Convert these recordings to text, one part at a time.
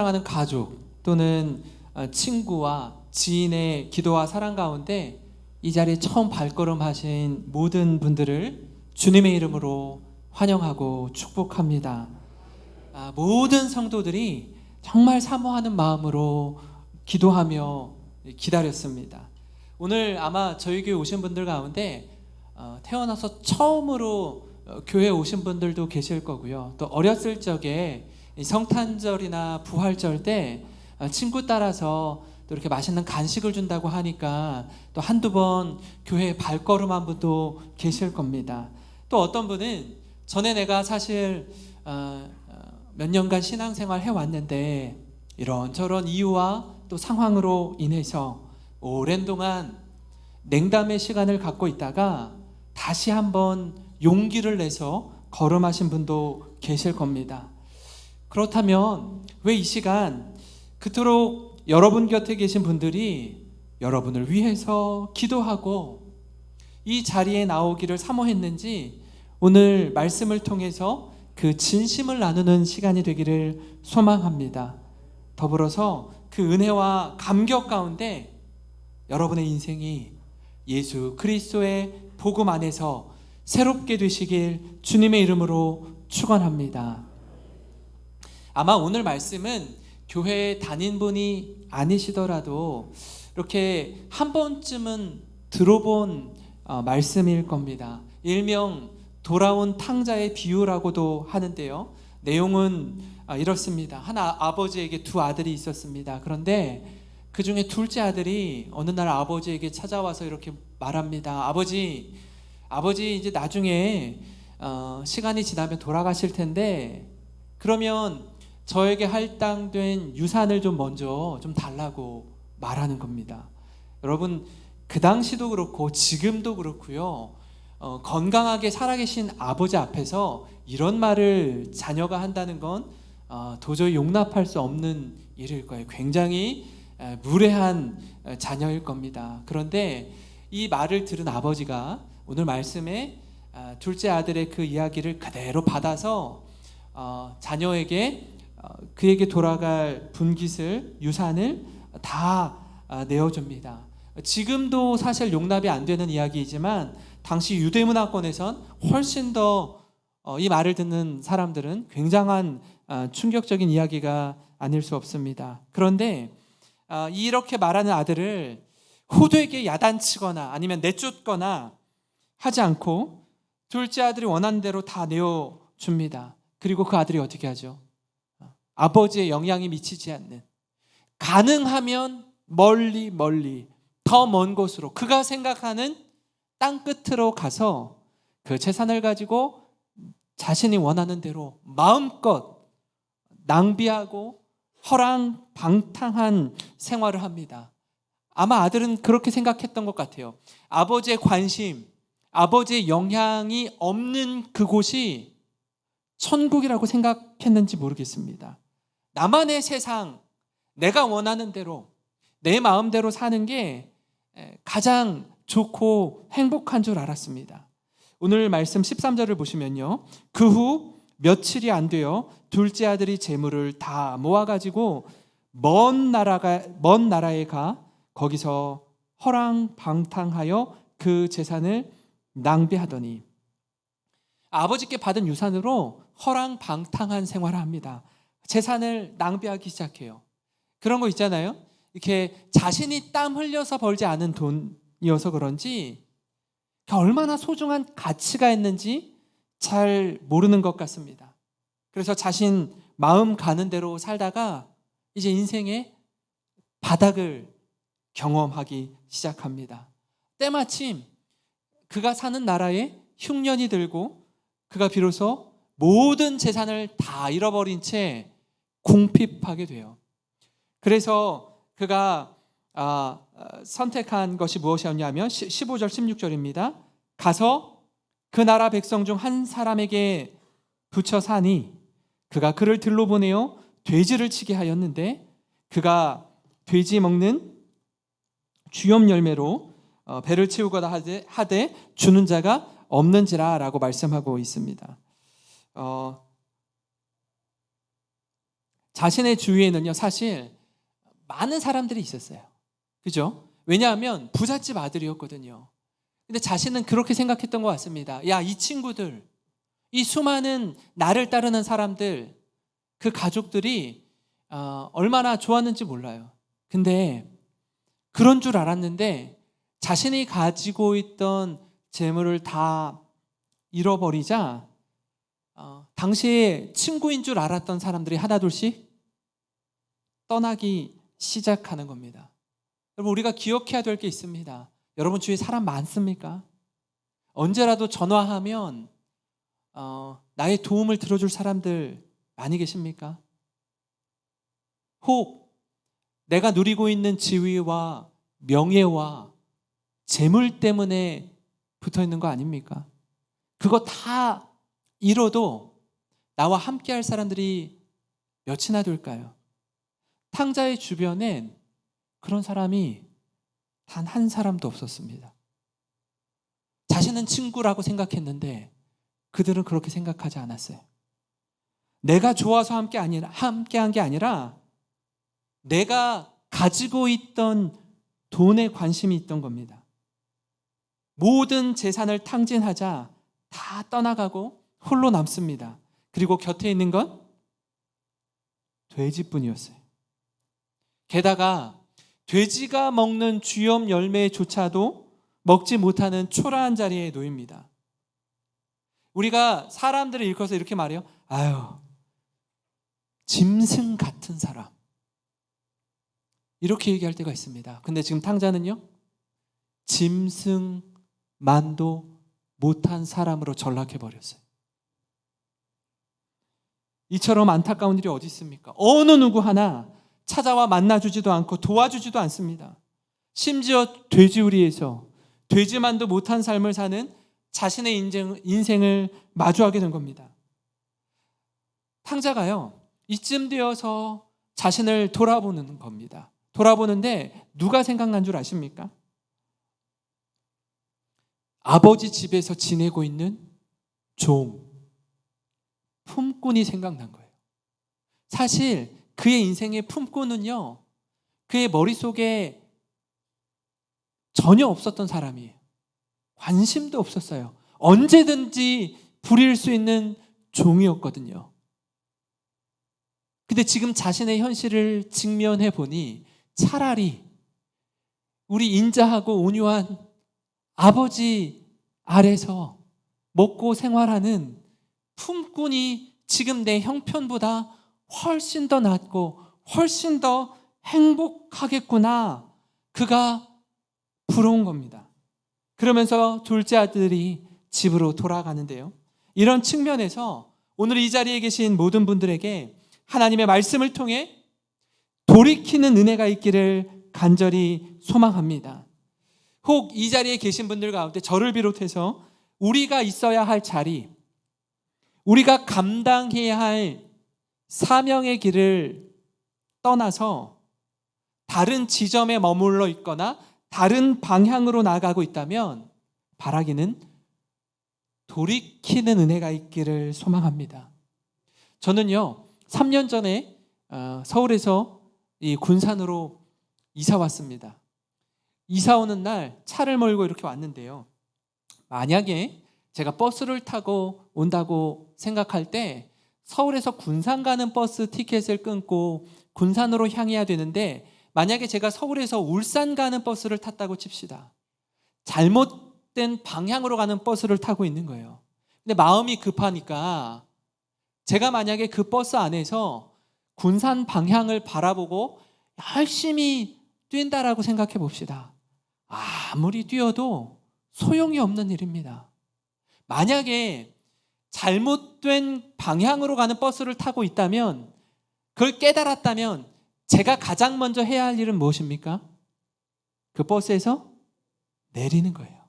사랑하는 가족 또는 친구와 지인의 기도와 사랑 가운데 이 자리에 처음 발걸음하신 모든 분들을 주님의 이름으로 환영하고 축복합니다. 모든 성도들이 정말 사모하는 마음으로 기도하며 기다렸습니다. 오늘 아마 저희 교회 오신 분들 가운데 태어나서 처음으로 교회에 오신 분들도 계실 거고요. 또 어렸을 적에 성탄절이나 부활절 때 친구 따라서 또 이렇게 맛있는 간식을 준다고 하니까 또 한두 번 교회에 발걸음한 분도 계실 겁니다. 또 어떤 분은 전에 내가 사실 몇 년간 신앙생활 해왔는데 이런저런 이유와 또 상황으로 인해서 오랜 동안 냉담의 시간을 갖고 있다가 다시 한번 용기를 내서 걸음하신 분도 계실 겁니다. 그렇다면 왜 이 시간 그토록 여러분 곁에 계신 분들이 여러분을 위해서 기도하고 이 자리에 나오기를 사모했는지 오늘 말씀을 통해서 그 진심을 나누는 시간이 되기를 소망합니다. 더불어서 그 은혜와 감격 가운데 여러분의 인생이 예수 그리스도의 복음 안에서 새롭게 되시길 주님의 이름으로 축원합니다. 아마 오늘 말씀은 교회 다닌 분이 아니시더라도 이렇게 한 번쯤은 들어본 말씀일 겁니다. 일명 돌아온 탕자의 비유라고도 하는데요. 내용은 이렇습니다. 한 아버지에게 두 아들이 있었습니다. 그런데 그 중에 둘째 아들이 어느 날 아버지에게 찾아와서 이렇게 말합니다. 아버지 이제 나중에 시간이 지나면 돌아가실 텐데 그러면 저에게 할당된 유산을 좀 먼저 좀 달라고 말하는 겁니다. 여러분 그 당시도 그렇고 지금도 그렇고요. 건강하게 살아계신 아버지 앞에서 이런 말을 자녀가 한다는 건 도저히 용납할 수 없는 일일 거예요. 굉장히 무례한 자녀일 겁니다. 그런데 이 말을 들은 아버지가 오늘 말씀에 둘째 아들의 그 이야기를 그대로 받아서 자녀에게 그에게 돌아갈 분깃을 유산을 다 내어줍니다. 지금도 사실 용납이 안 되는 이야기이지만 당시 유대문화권에선 훨씬 더 이 말을 듣는 사람들은 굉장한 충격적인 이야기가 아닐 수 없습니다. 그런데 이렇게 말하는 아들을 호되게 야단치거나 아니면 내쫓거나 하지 않고 둘째 아들이 원하는 대로 다 내어줍니다. 그리고 그 아들이 어떻게 하죠? 아버지의 영향이 미치지 않는, 가능하면 멀리 더 먼 곳으로 그가 생각하는 땅 끝으로 가서 그 재산을 가지고 자신이 원하는 대로 마음껏 낭비하고 허랑방탕한 생활을 합니다. 아마 아들은 그렇게 생각했던 것 같아요. 아버지의 관심, 아버지의 영향이 없는 그곳이 천국이라고 생각했는지 모르겠습니다. 나만의 세상, 내가 원하는 대로 내 마음대로 사는 게 가장 좋고 행복한 줄 알았습니다. 오늘 말씀 13절을 보시면요. 그 후 며칠이 안 되어 둘째 아들이 재물을 다 모아가지고 먼 나라에 가 거기서 허랑방탕하여 그 재산을 낭비하더니 아버지께 받은 유산으로 허랑방탕한 생활을 합니다. 재산을 낭비하기 시작해요. 그런 거 있잖아요. 이렇게 자신이 땀 흘려서 벌지 않은 돈이어서 그런지 얼마나 소중한 가치가 있는지 잘 모르는 것 같습니다. 그래서 자신 마음 가는 대로 살다가 이제 인생의 바닥을 경험하기 시작합니다. 때마침 그가 사는 나라에 흉년이 들고 그가 비로소 모든 재산을 다 잃어버린 채 궁핍하게 돼요. 그래서 그가 선택한 것이 무엇이었냐면 15절 16절입니다. 가서 그 나라 백성 중 한 사람에게 붙여 사니 그가 그를 들로 보내어 돼지를 치게 하였는데 그가 돼지 먹는 주염 열매로 배를 채우거나 하되 주는 자가 없는지라 라고 말씀하고 있습니다. 자신의 주위에는요, 사실 많은 사람들이 있었어요. 그죠? 왜냐하면 부잣집 아들이었거든요. 근데 자신은 그렇게 생각했던 것 같습니다. 야, 이 친구들, 이 수많은 나를 따르는 사람들, 그 가족들이 얼마나 좋았는지 몰라요. 근데 그런 줄 알았는데 자신이 가지고 있던 재물을 다 잃어버리자 당시에 친구인 줄 알았던 사람들이 하나둘씩 떠나기 시작하는 겁니다. 여러분, 우리가 기억해야 될 게 있습니다. 여러분 주위에 사람 많습니까? 언제라도 전화하면 나의 도움을 들어줄 사람들 많이 계십니까? 혹 내가 누리고 있는 지위와 명예와 재물 때문에 붙어 있는 거 아닙니까? 그거 다 잃어도 나와 함께 할 사람들이 몇이나 될까요? 탕자의 주변엔 그런 사람이 단 한 사람도 없었습니다. 자신은 친구라고 생각했는데 그들은 그렇게 생각하지 않았어요. 내가 좋아서 함께한 게 아니라 내가 가지고 있던 돈에 관심이 있던 겁니다. 모든 재산을 탕진하자 다 떠나가고 홀로 남습니다. 그리고 곁에 있는 건 돼지뿐이었어요. 게다가 돼지가 먹는 쥐염 열매조차도 먹지 못하는 초라한 자리에 놓입니다. 우리가 사람들을 일컬어서 이렇게 말해요. 아유, 짐승 같은 사람. 이렇게 얘기할 때가 있습니다. 근데 지금 탕자는요, 짐승만도 못한 사람으로 전락해버렸어요. 이처럼 안타까운 일이 어디 있습니까? 어느 누구 하나 찾아와 만나주지도 않고 도와주지도 않습니다. 심지어 돼지우리에서 돼지만도 못한 삶을 사는 자신의 인생을 마주하게 된 겁니다. 탕자가요, 이쯤 되어서 자신을 돌아보는 겁니다. 돌아보는데 누가 생각난 줄 아십니까? 아버지 집에서 지내고 있는 품꾼이 생각난 거예요. 사실 그의 인생의 품꾼은요, 그의 머릿속에 전혀 없었던 사람이에요. 관심도 없었어요. 언제든지 부릴 수 있는 종이었거든요. 근데 지금 자신의 현실을 직면해 보니 차라리 우리 인자하고 온유한 아버지 아래서 먹고 생활하는 품꾼이 지금 내 형편보다 훨씬 더 낫고 훨씬 더 행복하겠구나. 그가 부러운 겁니다. 그러면서 둘째 아들이 집으로 돌아가는데요. 이런 측면에서 오늘 이 자리에 계신 모든 분들에게 하나님의 말씀을 통해 돌이키는 은혜가 있기를 간절히 소망합니다. 혹 이 자리에 계신 분들 가운데 저를 비롯해서 우리가 있어야 할 자리, 우리가 감당해야 할 사명의 길을 떠나서 다른 지점에 머물러 있거나 다른 방향으로 나아가고 있다면 바라기는 돌이키는 은혜가 있기를 소망합니다. 저는요, 3년 전에 서울에서 이 군산으로 이사 왔습니다. 이사 오는 날 차를 몰고 이렇게 왔는데요. 만약에 제가 버스를 타고 온다고 생각할 때 서울에서 군산 가는 버스 티켓을 끊고 군산으로 향해야 되는데, 만약에 제가 서울에서 울산 가는 버스를 탔다고 칩시다. 잘못된 방향으로 가는 버스를 타고 있는 거예요. 근데 마음이 급하니까 제가 만약에 그 버스 안에서 군산 방향을 바라보고 열심히 뛴다라고 생각해 봅시다. 아무리 뛰어도 소용이 없는 일입니다. 만약에 잘못된 방향으로 가는 버스를 타고 있다면, 그걸 깨달았다면 제가 가장 먼저 해야 할 일은 무엇입니까? 그 버스에서 내리는 거예요.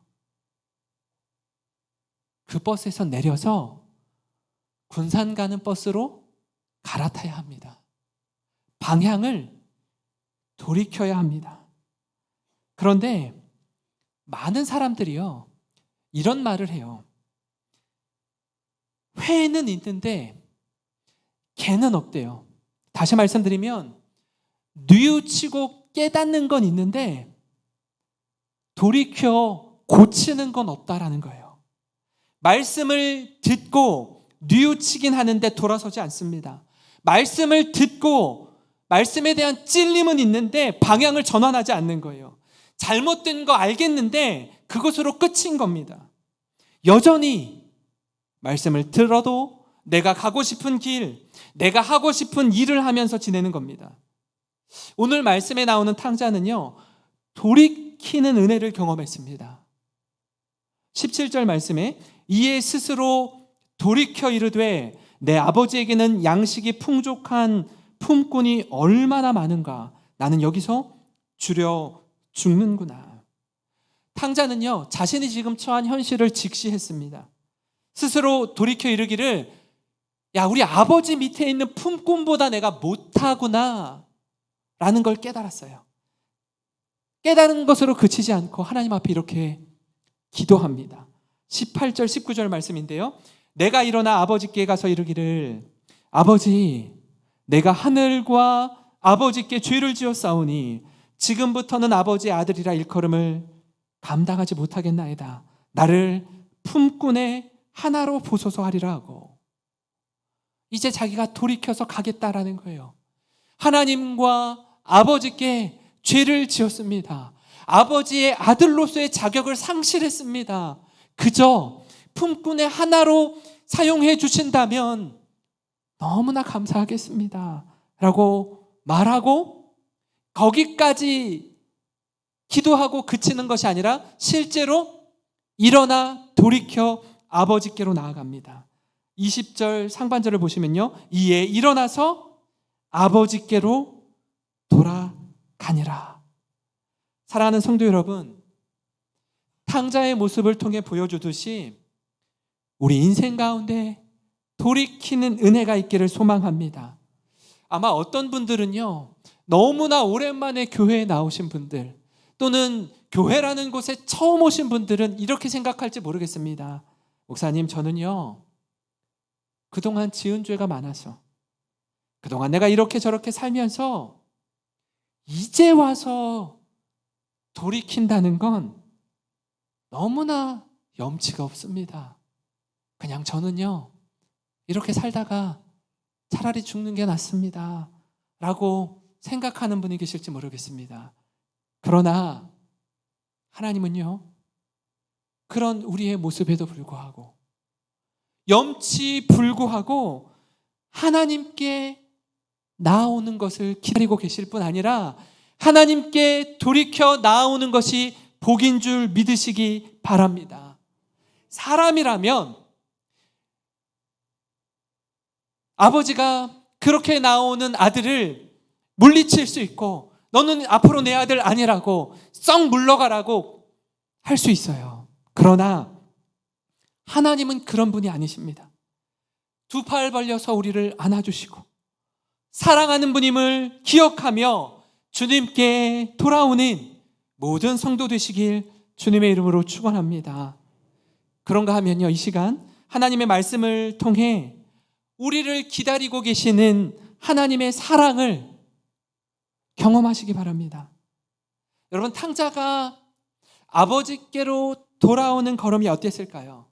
그 버스에서 내려서 군산 가는 버스로 갈아타야 합니다. 방향을 돌이켜야 합니다. 그런데 많은 사람들이요, 이런 말을 해요. 회는 있는데 개는 없대요. 다시 말씀드리면 뉘우치고 깨닫는 건 있는데 돌이켜 고치는 건 없다라는 거예요. 말씀을 듣고 뉘우치긴 하는데 돌아서지 않습니다. 말씀을 듣고 말씀에 대한 찔림은 있는데 방향을 전환하지 않는 거예요. 잘못된 거 알겠는데 그것으로 끝인 겁니다. 여전히 말씀을 들어도 내가 가고 싶은 길, 내가 하고 싶은 일을 하면서 지내는 겁니다. 오늘 말씀에 나오는 탕자는요, 돌이키는 은혜를 경험했습니다. 17절 말씀에 이에 스스로 돌이켜 이르되 내 아버지에게는 양식이 풍족한 품꾼이 얼마나 많은가. 나는 여기서 주려 죽는구나. 탕자는요, 자신이 지금 처한 현실을 직시했습니다. 스스로 돌이켜 이르기를, 야, 우리 아버지 밑에 있는 품꾼보다 내가 못하구나 라는 걸 깨달았어요. 깨달은 것으로 그치지 않고 하나님 앞에 이렇게 기도합니다. 18절 19절 말씀인데요, 내가 일어나 아버지께 가서 이르기를, 아버지, 내가 하늘과 아버지께 죄를 지었사오니 지금부터는 아버지의 아들이라 일컬음을 감당하지 못하겠나이다. 나를 품꾼의 하나로 보소서 하리라 하고, 이제 자기가 돌이켜서 가겠다라는 거예요. 하나님과 아버지께 죄를 지었습니다. 아버지의 아들로서의 자격을 상실했습니다. 그저 품꾼의 하나로 사용해 주신다면 너무나 감사하겠습니다 라고 말하고, 거기까지 기도하고 그치는 것이 아니라 실제로 일어나 돌이켜 아버지께로 나아갑니다. 20절 상반절을 보시면요, 이에 일어나서 아버지께로 돌아가니라. 사랑하는 성도 여러분, 탕자의 모습을 통해 보여주듯이 우리 인생 가운데 돌이키는 은혜가 있기를 소망합니다. 아마 어떤 분들은요, 너무나 오랜만에 교회에 나오신 분들, 또는 교회라는 곳에 처음 오신 분들은 이렇게 생각할지 모르겠습니다. 목사님, 저는요, 그동안 지은 죄가 많아서, 그동안 내가 이렇게 저렇게 살면서 이제 와서 돌이킨다는 건 너무나 염치가 없습니다. 그냥 저는요, 이렇게 살다가 차라리 죽는 게 낫습니다 라고 생각하는 분이 계실지 모르겠습니다. 그러나 하나님은요, 그런 우리의 모습에도 불구하고, 염치 불구하고 하나님께 나아오는 것을 기다리고 계실 뿐 아니라 하나님께 돌이켜 나아오는 것이 복인 줄 믿으시기 바랍니다. 사람이라면 아버지가 그렇게 나오는 아들을 물리칠 수 있고, 너는 앞으로 내 아들 아니라고 썩 물러가라고 할 수 있어요. 그러나 하나님은 그런 분이 아니십니다. 두 팔 벌려서 우리를 안아주시고 사랑하는 분임을 기억하며 주님께 돌아오는 모든 성도 되시길 주님의 이름으로 축원합니다. 그런가 하면요, 이 시간 하나님의 말씀을 통해 우리를 기다리고 계시는 하나님의 사랑을 경험하시기 바랍니다. 여러분, 탕자가 아버지께로 돌아오는 걸음이 어땠을까요?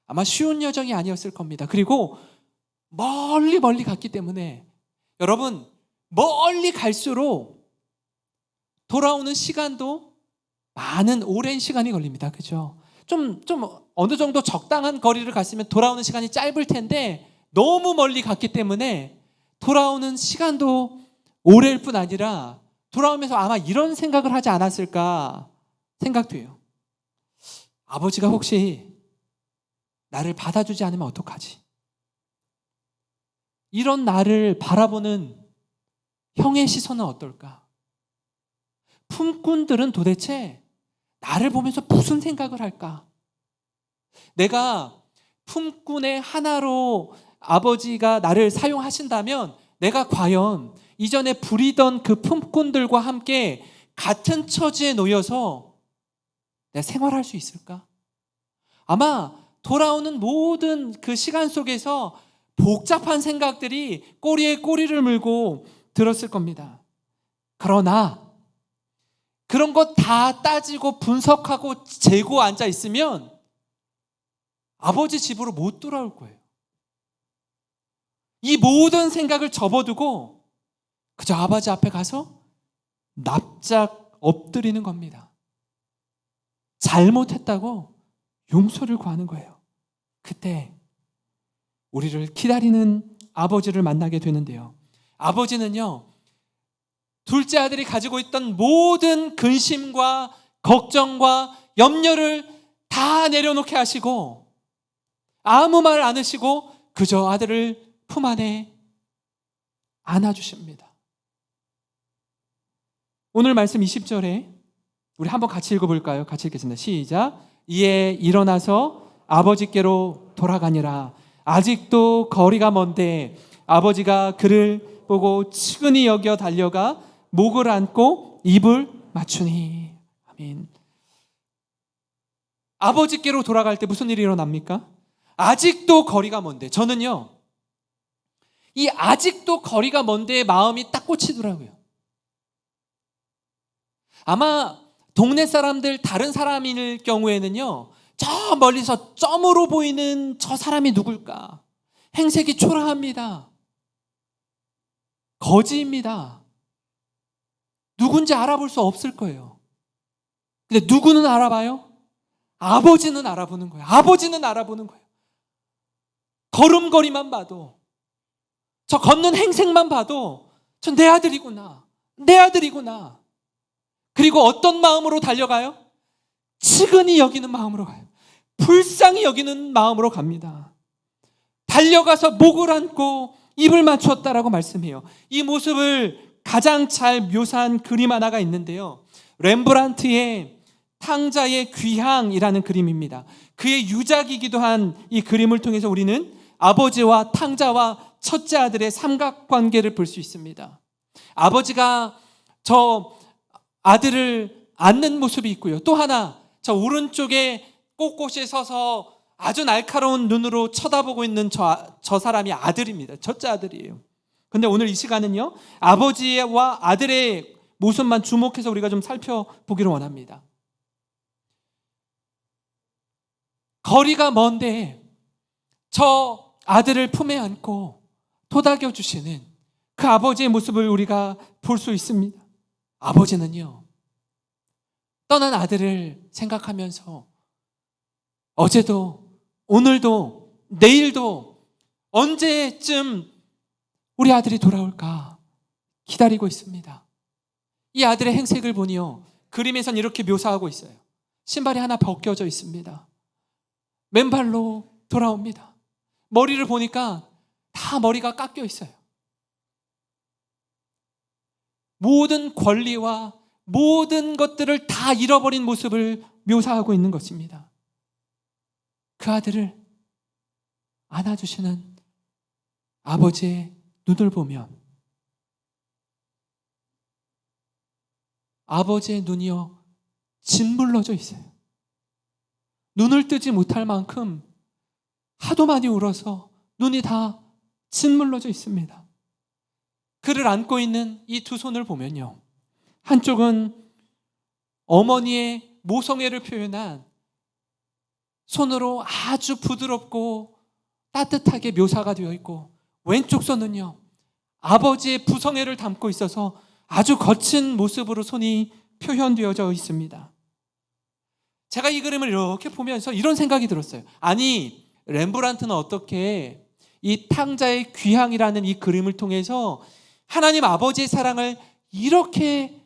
아마 쉬운 여정이 아니었을 겁니다. 그리고 멀리 갔기 때문에 여러분, 멀리 갈수록 돌아오는 시간도 많은 오랜 시간이 걸립니다. 그죠? 좀 어느 정도 적당한 거리를 갔으면 돌아오는 시간이 짧을 텐데 너무 멀리 갔기 때문에 돌아오는 시간도 오래일 뿐 아니라 돌아오면서 아마 이런 생각을 하지 않았을까 생각돼요. 아버지가 혹시 나를 받아주지 않으면 어떡하지? 이런 나를 바라보는 형의 시선은 어떨까? 품꾼들은 도대체 나를 보면서 무슨 생각을 할까? 내가 품꾼의 하나로 아버지가 나를 사용하신다면 내가 과연 이전에 부리던 그 품꾼들과 함께 같은 처지에 놓여서 내가 생활할 수 있을까? 아마 돌아오는 모든 그 시간 속에서 복잡한 생각들이 꼬리에 꼬리를 물고 들었을 겁니다. 그러나 그런 것 다 따지고 분석하고 재고 앉아 있으면 아버지 집으로 못 돌아올 거예요. 이 모든 생각을 접어두고 그저 아버지 앞에 가서 납작 엎드리는 겁니다. 잘못했다고 용서를 구하는 거예요. 그때 우리를 기다리는 아버지를 만나게 되는데요. 아버지는요, 둘째 아들이 가지고 있던 모든 근심과 걱정과 염려를 다 내려놓게 하시고 아무 말 안 하시고 그저 아들을 품 안에 안아주십니다. 오늘 말씀 20절에 우리 한번 같이 읽어볼까요? 같이 읽겠습니다. 시작. 이에 일어나서 아버지께로 돌아가니라. 아직도 거리가 먼데 아버지가 그를 보고 측은히 여겨 달려가 목을 안고 입을 맞추니. 아멘. 아버지께로 돌아갈 때 무슨 일이 일어납니까? 아직도 거리가 먼데. 저는요, 이 아직도 거리가 먼데의 마음이 딱 꽂히더라고요. 아마 동네 사람들, 다른 사람일 경우에는요, 저 멀리서 점으로 보이는 저 사람이 누굴까? 행색이 초라합니다. 거지입니다. 누군지 알아볼 수 없을 거예요. 근데 누구는 알아봐요? 아버지는 알아보는 거예요. 아버지는 알아보는 거예요. 걸음걸이만 봐도, 저 걷는 행색만 봐도 전 내 아들이구나. 내 아들이구나. 그리고 어떤 마음으로 달려가요? 측은히 여기는 마음으로 가요. 불쌍히 여기는 마음으로 갑니다. 달려가서 목을 안고 입을 맞추었다라고 말씀해요. 이 모습을 가장 잘 묘사한 그림 하나가 있는데요. 렘브란트의 탕자의 귀향이라는 그림입니다. 그의 유작이기도 한 이 그림을 통해서 우리는 아버지와 탕자와 첫째 아들의 삼각관계를 볼 수 있습니다. 아버지가 저 아들을 안는 모습이 있고요. 또 하나, 저 오른쪽에 꼿꼿이 서서 아주 날카로운 눈으로 쳐다보고 있는 저 사람이 아들입니다. 첫째 아들이에요. 근데 오늘 이 시간은요, 아버지와 아들의 모습만 주목해서 우리가 좀 살펴보기를 원합니다. 거리가 먼데 저 아들을 품에 안고 토닥여 주시는 그 아버지의 모습을 우리가 볼 수 있습니다. 아버지는요, 떠난 아들을 생각하면서 어제도 오늘도 내일도 언제쯤 우리 아들이 돌아올까 기다리고 있습니다. 이 아들의 행색을 보니요, 그림에선 이렇게 묘사하고 있어요. 신발이 하나 벗겨져 있습니다. 맨발로 돌아옵니다. 머리를 보니까 다 머리가 깎여 있어요. 모든 권리와 모든 것들을 다 잃어버린 모습을 묘사하고 있는 것입니다. 그 아들을 안아주시는 아버지의 눈을 보면 아버지의 눈이요, 짓물러져 있어요. 눈을 뜨지 못할 만큼 하도 많이 울어서 눈이 다 짓물러져 있습니다. 그를 안고 있는 이 두 손을 보면요, 한쪽은 어머니의 모성애를 표현한 손으로 아주 부드럽고 따뜻하게 묘사가 되어 있고, 왼쪽 손은요, 아버지의 부성애를 담고 있어서 아주 거친 모습으로 손이 표현되어져 있습니다. 제가 이 그림을 이렇게 보면서 이런 생각이 들었어요. 아니, 렘브란트는 어떻게 이 탕자의 귀향이라는 이 그림을 통해서 하나님 아버지의 사랑을 이렇게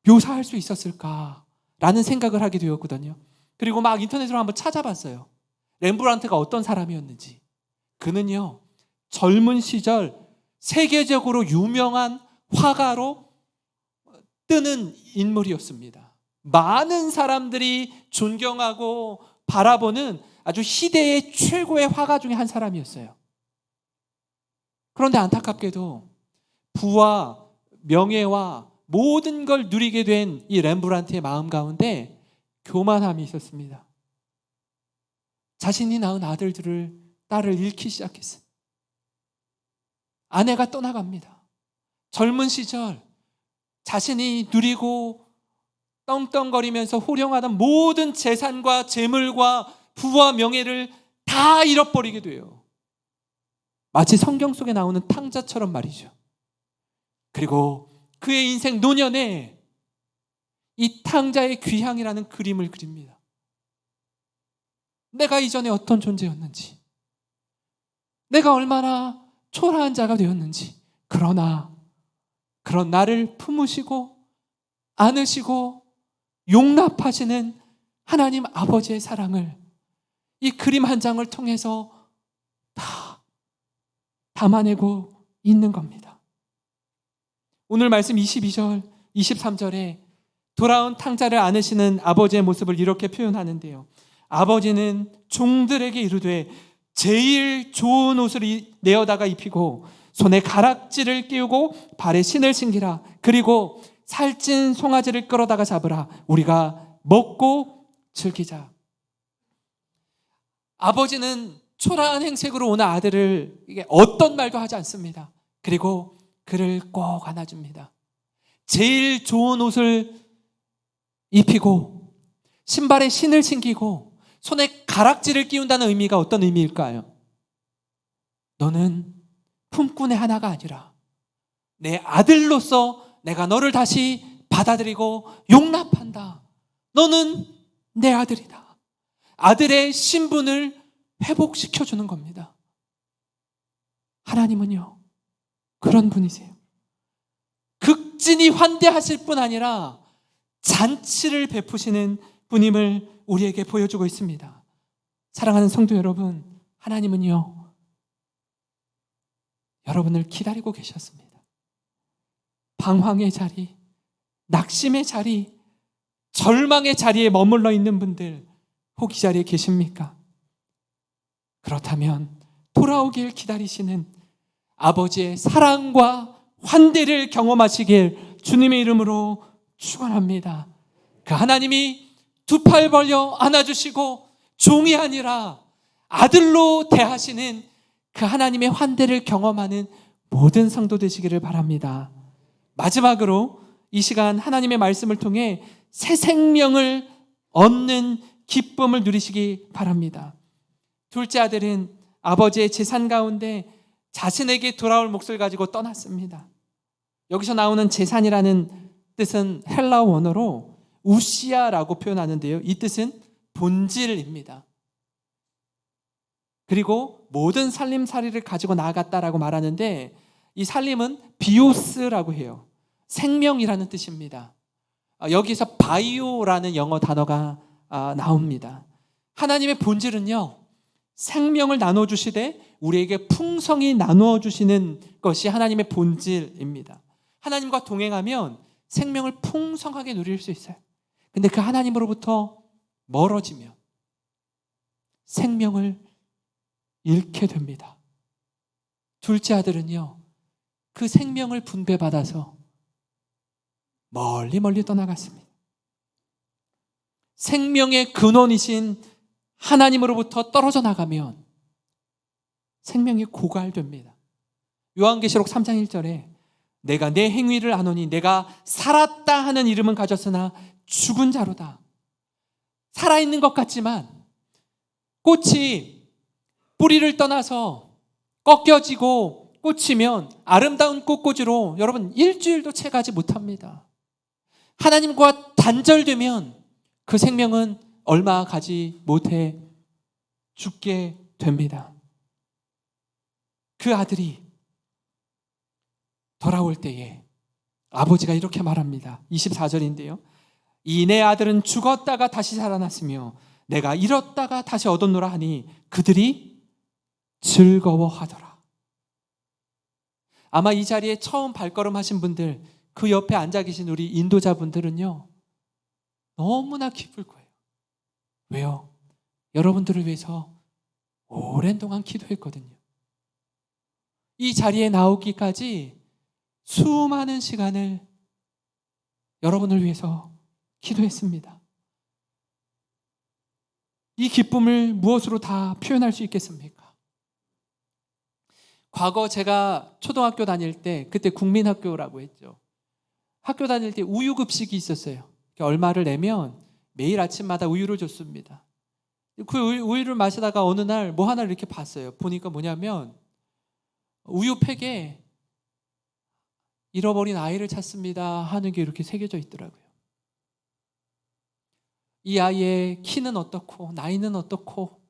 묘사할 수 있었을까라는 생각을 하게 되었거든요. 그리고 막 인터넷으로 한번 찾아봤어요. 렘브란트가 어떤 사람이었는지. 그는요, 젊은 시절 세계적으로 유명한 화가로 뜨는 인물이었습니다. 많은 사람들이 존경하고 바라보는 아주 시대의 최고의 화가 중에 한 사람이었어요. 그런데 안타깝게도 부와 명예와 모든 걸 누리게 된 이 렘브란트의 마음 가운데 교만함이 있었습니다. 자신이 낳은 아들들을 딸을 잃기 시작했어요. 아내가 떠나갑니다. 젊은 시절 자신이 누리고 떵떵거리면서 호령하던 모든 재산과 재물과 부와 명예를 다 잃어버리게 돼요. 마치 성경 속에 나오는 탕자처럼 말이죠. 그리고 그의 인생 노년에 이 탕자의 귀향이라는 그림을 그립니다. 내가 이전에 어떤 존재였는지, 내가 얼마나 초라한 자가 되었는지, 그러나 그런 나를 품으시고 안으시고 용납하시는 하나님 아버지의 사랑을 이 그림 한 장을 통해서 다 담아내고 있는 겁니다. 오늘 말씀 22절, 23절에 돌아온 탕자를 안으시는 아버지의 모습을 이렇게 표현하는데요. 아버지는 종들에게 이르되 제일 좋은 옷을 내어다가 입히고 손에 가락지를 끼우고 발에 신을 신기라. 그리고 살찐 송아지를 끌어다가 잡으라. 우리가 먹고 즐기자. 아버지는 초라한 행색으로 오는 아들을 어떤 말도 하지 않습니다. 그리고 그를 꼭 안아줍니다. 제일 좋은 옷을 입히고 신발에 신을 신기고 손에 가락지를 끼운다는 의미가 어떤 의미일까요? 너는 품꾼의 하나가 아니라 내 아들로서 내가 너를 다시 받아들이고 용납한다. 너는 내 아들이다. 아들의 신분을 회복시켜주는 겁니다. 하나님은요, 그런 분이세요. 극진히 환대하실 뿐 아니라 잔치를 베푸시는 분임을 우리에게 보여주고 있습니다. 사랑하는 성도 여러분, 하나님은요, 여러분을 기다리고 계셨습니다. 방황의 자리, 낙심의 자리, 절망의 자리에 머물러 있는 분들 혹 이 자리에 계십니까? 그렇다면 돌아오길 기다리시는 아버지의 사랑과 환대를 경험하시길 주님의 이름으로 축원합니다. 그 하나님이 두 팔 벌려 안아주시고 종이 아니라 아들로 대하시는 그 하나님의 환대를 경험하는 모든 성도 되시기를 바랍니다. 마지막으로 이 시간 하나님의 말씀을 통해 새 생명을 얻는 기쁨을 누리시기 바랍니다. 둘째 아들은 아버지의 재산 가운데 자신에게 돌아올 몫을 가지고 떠났습니다. 여기서 나오는 재산이라는 뜻은 헬라어 원어로 우시아라고 표현하는데요. 이 뜻은 본질입니다. 그리고 모든 살림살이를 가지고 나아갔다라고 말하는데 이 살림은 비오스라고 해요. 생명이라는 뜻입니다. 여기서 바이오라는 영어 단어가 나옵니다. 하나님의 본질은요, 생명을 나눠주시되 우리에게 풍성히 나누어 주시는 것이 하나님의 본질입니다. 하나님과 동행하면 생명을 풍성하게 누릴 수 있어요. 근데 그 하나님으로부터 멀어지면 생명을 잃게 됩니다. 둘째 아들은요, 그 생명을 분배받아서 멀리 멀리 떠나갔습니다. 생명의 근원이신 하나님으로부터 떨어져 나가면 생명이 고갈됩니다. 요한계시록 3장 1절에 내가 내 행위를 아노니 내가 살았다 하는 이름은 가졌으나 죽은 자로다. 살아있는 것 같지만 꽃이 뿌리를 떠나서 꺾여지고 꽂히면 아름다운 꽃꽂이로 여러분 일주일도 채 가지 못합니다. 하나님과 단절되면 그 생명은 얼마 가지 못해 죽게 됩니다. 그 아들이 돌아올 때에 아버지가 이렇게 말합니다. 24절인데요. 이 내 아들은 죽었다가 다시 살아났으며 내가 잃었다가 다시 얻었노라 하니 그들이 즐거워하더라. 아마 이 자리에 처음 발걸음하신 분들, 그 옆에 앉아 계신 우리 인도자분들은요, 너무나 기쁠 거예요. 왜요? 여러분들을 위해서 오랜 동안 기도했거든요. 이 자리에 나오기까지 수많은 시간을 여러분을 위해서 기도했습니다. 이 기쁨을 무엇으로 다 표현할 수 있겠습니까? 과거 제가 초등학교 다닐 때, 그때 국민학교라고 했죠. 학교 다닐 때 우유급식이 있었어요. 얼마를 내면 매일 아침마다 우유를 줬습니다. 그 우유를 마시다가 어느 날 뭐 하나를 이렇게 봤어요. 보니까 뭐냐면 우유팩에 잃어버린 아이를 찾습니다 하는 게 이렇게 새겨져 있더라고요. 이 아이의 키는 어떻고, 나이는 어떻고,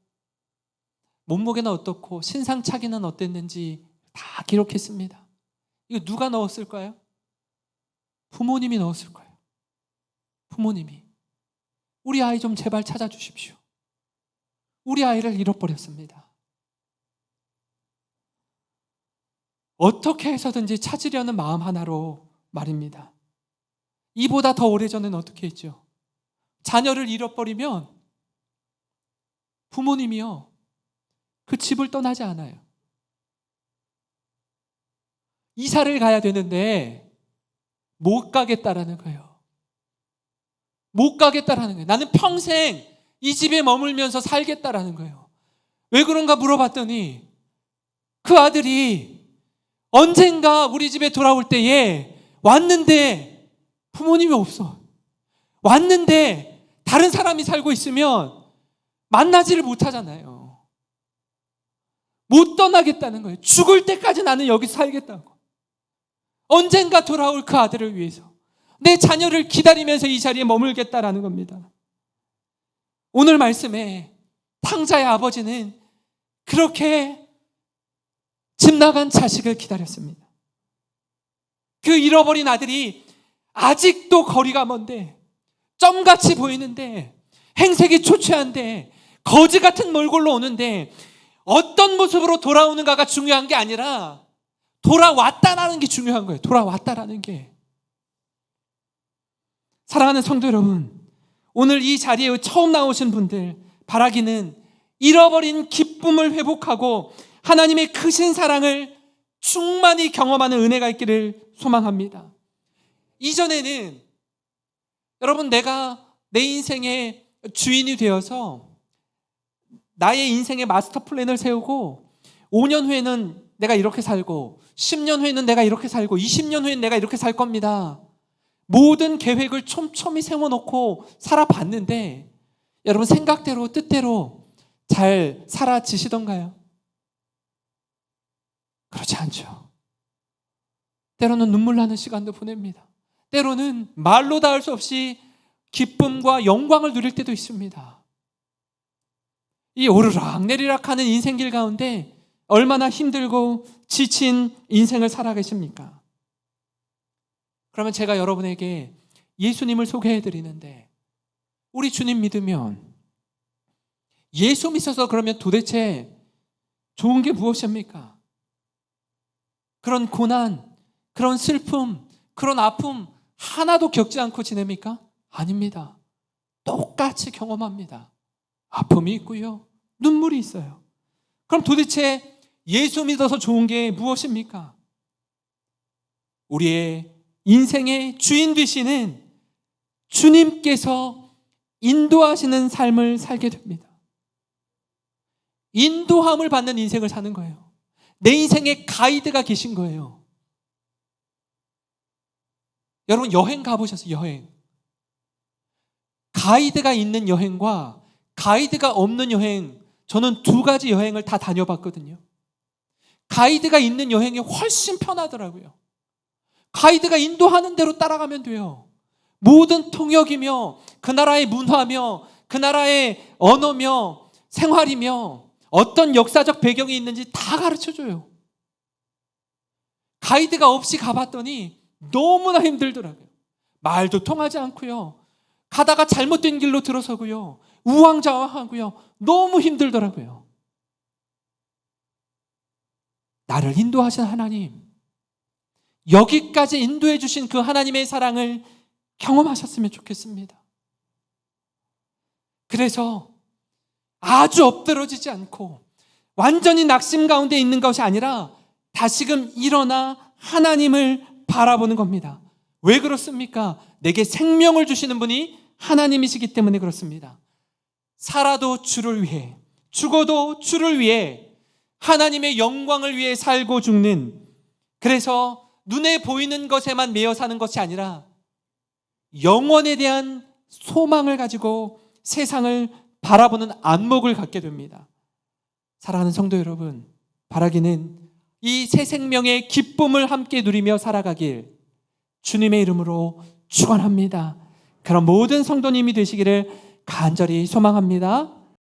몸무게는 어떻고, 신상차기는 어땠는지 다 기록했습니다. 이거 누가 넣었을까요? 부모님이 넣었을 거예요. 부모님이. 우리 아이 좀 제발 찾아주십시오. 우리 아이를 잃어버렸습니다. 어떻게 해서든지 찾으려는 마음 하나로 말입니다. 이보다 더 오래전에는 어떻게 했죠? 자녀를 잃어버리면 부모님이요, 그 집을 떠나지 않아요. 이사를 가야 되는데 못 가겠다라는 거예요. 못 가겠다라는 거예요. 나는 평생 이 집에 머물면서 살겠다라는 거예요. 왜 그런가 물어봤더니 그 아들이 언젠가 우리 집에 돌아올 때에 왔는데 부모님이 없어. 왔는데 다른 사람이 살고 있으면 만나지를 못하잖아요. 못 떠나겠다는 거예요. 죽을 때까지 나는 여기서 살겠다고. 언젠가 돌아올 그 아들을 위해서 내 자녀를 기다리면서 이 자리에 머물겠다라는 겁니다. 오늘 말씀에 탕자의 아버지는 그렇게 집 나간 자식을 기다렸습니다. 그 잃어버린 아들이 아직도 거리가 먼데, 점같이 보이는데, 행색이 초췌한데, 거지 같은 몰골로 오는데 어떤 모습으로 돌아오는가가 중요한 게 아니라 돌아왔다라는 게 중요한 거예요. 돌아왔다라는 게. 사랑하는 성도 여러분, 오늘 이 자리에 처음 나오신 분들 바라기는 잃어버린 기쁨을 회복하고 하나님의 크신 사랑을 충만히 경험하는 은혜가 있기를 소망합니다. 이전에는 여러분, 내가 내 인생의 주인이 되어서 나의 인생의 마스터 플랜을 세우고 5년 후에는 내가 이렇게 살고 10년 후에는 내가 이렇게 살고 20년 후에는 내가 이렇게 살 겁니다. 모든 계획을 촘촘히 세워놓고 살아봤는데 여러분, 생각대로 뜻대로 잘 살아지시던가요? 그렇지 않죠. 때로는 눈물 나는 시간도 보냅니다. 때로는 말로 다 할 수 없이 기쁨과 영광을 누릴 때도 있습니다. 이 오르락내리락 하는 인생길 가운데 얼마나 힘들고 지친 인생을 살아 계십니까? 그러면 제가 여러분에게 예수님을 소개해 드리는데, 우리 주님 믿으면, 예수 믿어서 그러면 도대체 좋은 게 무엇입니까? 그런 고난, 그런 슬픔, 그런 아픔 하나도 겪지 않고 지냅니까? 아닙니다. 똑같이 경험합니다. 아픔이 있고요, 눈물이 있어요. 그럼 도대체 예수 믿어서 좋은 게 무엇입니까? 우리의 인생의 주인 되시는 주님께서 인도하시는 삶을 살게 됩니다. 인도함을 받는 인생을 사는 거예요. 내 인생의 가이드가 계신 거예요. 여러분, 여행 가보셨어요? 여행. 가이드가 있는 여행과 가이드가 없는 여행, 저는 두 가지 여행을 다 다녀봤거든요. 가이드가 있는 여행이 훨씬 편하더라고요. 가이드가 인도하는 대로 따라가면 돼요. 모든 통역이며 그 나라의 문화며 그 나라의 언어며 생활이며 어떤 역사적 배경이 있는지 다 가르쳐줘요. 가이드가 없이 가봤더니 너무나 힘들더라고요. 말도 통하지 않고요, 가다가 잘못된 길로 들어서고요, 우왕좌왕하고요, 너무 힘들더라고요. 나를 인도하신 하나님, 여기까지 인도해 주신 그 하나님의 사랑을 경험하셨으면 좋겠습니다. 그래서 아주 엎드러지지 않고 완전히 낙심 가운데 있는 것이 아니라 다시금 일어나 하나님을 바라보는 겁니다. 왜 그렇습니까? 내게 생명을 주시는 분이 하나님이시기 때문에 그렇습니다. 살아도 주를 위해, 죽어도 주를 위해 하나님의 영광을 위해 살고 죽는, 그래서 눈에 보이는 것에만 매여 사는 것이 아니라 영원에 대한 소망을 가지고 세상을 바라보는 안목을 갖게 됩니다. 사랑하는 성도 여러분, 바라기는 이 새 생명의 기쁨을 함께 누리며 살아가길 주님의 이름으로 축원합니다. 그런 모든 성도님이 되시기를 간절히 소망합니다.